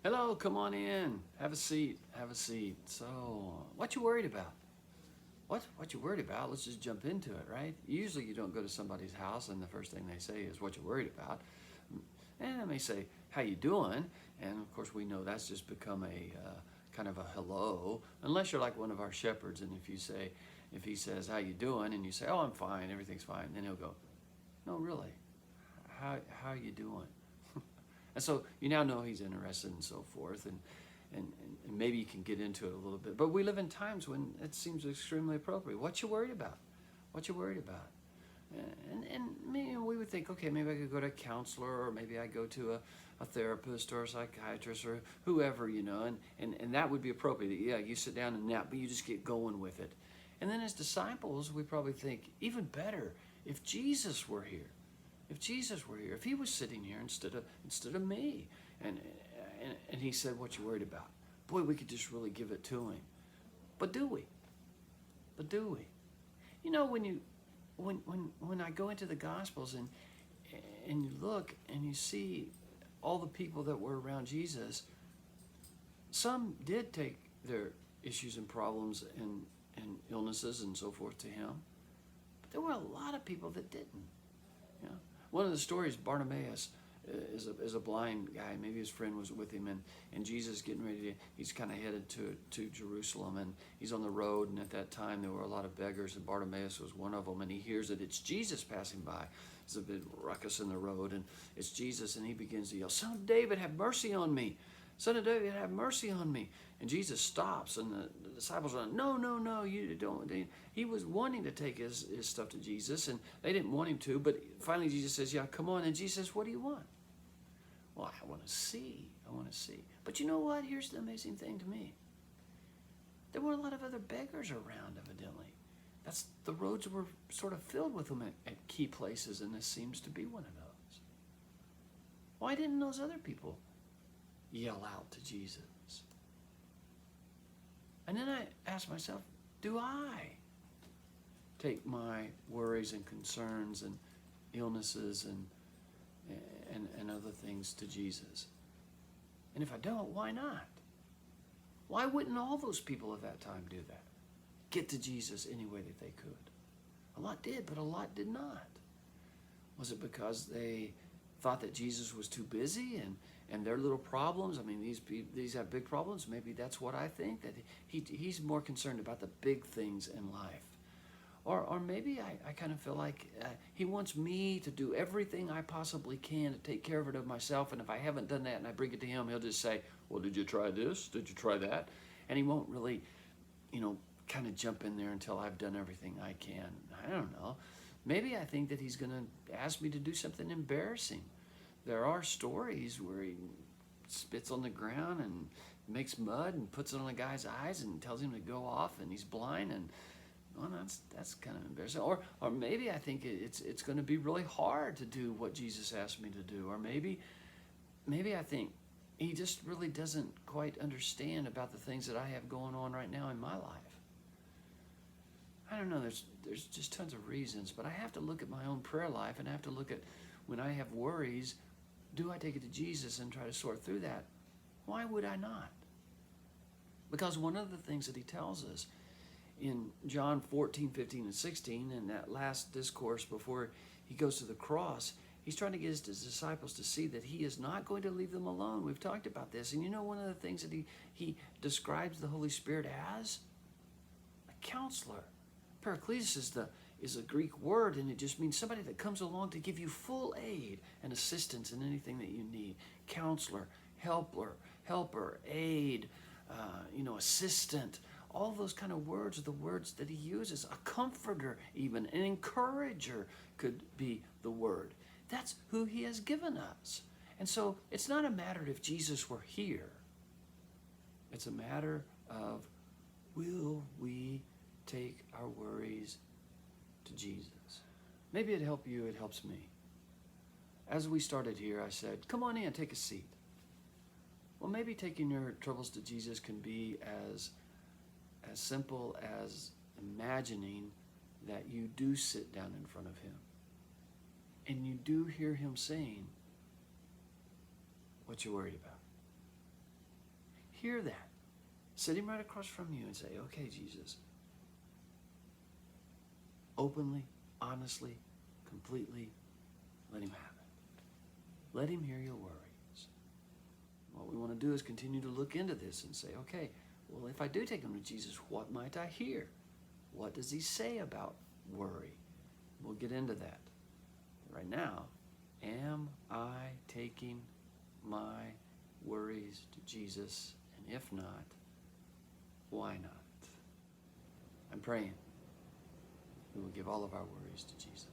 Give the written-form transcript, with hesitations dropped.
Hello, come on in. Have a seat. Have a seat. So, what you worried about? What you worried about? Let's just jump into it, right? Usually you don't go to somebody's house and the first thing they say is what you're worried about. And they may say, how you doing? And of course we know that's just become a kind of a hello, unless you're like one of our shepherds and if he says, how you doing? And you say, oh, I'm fine, everything's fine. Then he'll go, no, really, how you doing? And so you now know he's interested and so forth, and maybe you can get into it a little bit. But we live in times when it seems extremely appropriate. What you worried about? What you worried about? And maybe we would think, okay, maybe I could go to a counselor, or maybe I go to a therapist or a psychiatrist or whoever, and that would be appropriate. Yeah, you sit down and nap, but you just get going with it. And then as disciples, we probably think, even better, if Jesus were here. If Jesus were here, if he was sitting here instead of me, and he said, what you worried about? Boy, we could just really give it to him. But do we? But do we? You know, when I go into the Gospels and you look and you see all the people that were around Jesus, some did take their issues and problems and illnesses and so forth to him, but there were a lot of people that didn't. You know? One of the stories, Bartimaeus is a blind guy. Maybe his friend was with him, and Jesus getting ready to, he's kind of headed to Jerusalem, and he's on the road, and at that time there were a lot of beggars, and Bartimaeus was one of them, and he hears that it's Jesus passing by. There's a big ruckus in the road, and it's Jesus, and he begins to yell, Son of David, have mercy on me. Son of David, have mercy on me. And Jesus stops, and the disciples are like, no, you don't. He was wanting to take his stuff to Jesus, and they didn't want him to, but finally Jesus says, yeah, come on. And Jesus says, what do you want? Well, I want to see. But you know what? Here's the amazing thing to me. There were a lot of other beggars around, evidently. The roads were sort of filled with them at key places, and this seems to be one of those. Why didn't those other people yell out to Jesus? And then I ask myself, do I take my worries and concerns and illnesses and other things to Jesus? And if I don't, why not? Why wouldn't all those people of that time do that? Get to Jesus any way that they could. A lot did, but a lot did not. Was it because they thought that Jesus was too busy and their little problems? I mean, these have big problems. Maybe that's what I think, that he's more concerned about the big things in life. Or maybe I kind of feel like he wants me to do everything I possibly can to take care of it of myself, and if I haven't done that and I bring it to him, he'll just say, well, did you try this? Did you try that? And he won't really, kind of jump in there until I've done everything I can. I don't know. Maybe I think that he's going to ask me to do something embarrassing. There are stories where he spits on the ground and makes mud and puts it on a guy's eyes and tells him to go off, and he's blind, and well, that's kind of embarrassing. Or maybe I think it's going to be really hard to do what Jesus asked me to do. Or maybe I think he just really doesn't quite understand about the things that I have going on right now in my life. I don't know, there's just tons of reasons, but I have to look at my own prayer life, and I have to look at when I have worries, do I take it to Jesus and try to sort through that? Why would I not? Because one of the things that he tells us in John 14, 15, and 16, in that last discourse before he goes to the cross, he's trying to get his disciples to see that he is not going to leave them alone. We've talked about this. And you know one of the things that he describes the Holy Spirit as? A counselor. Paracletus is a Greek word, and it just means somebody that comes along to give you full aid and assistance in anything that you need. Counselor, helper, aid, assistant. All those kind of words are the words that he uses. A comforter, even an encourager could be the word. That's who he has given us. And so it's not a matter if Jesus were here. It's a matter of, will we take our worries to Jesus? Maybe it helped you, it helps me. As we started here, I said, come on in, take a seat. Well, maybe taking your troubles to Jesus can be as simple as imagining that you do sit down in front of him and you do hear him saying what you're worried about. hear that. Sit him right across from you and say, okay, Jesus, openly, honestly, completely, let him have it. Let him hear your worries. What we want to do is continue to look into this and say, okay, well, if I do take him to Jesus, what might I hear? What does he say about worry? We'll get into that. Right now, am I taking my worries to Jesus? And if not, why not? I'm praying we will give all of our worries to Jesus.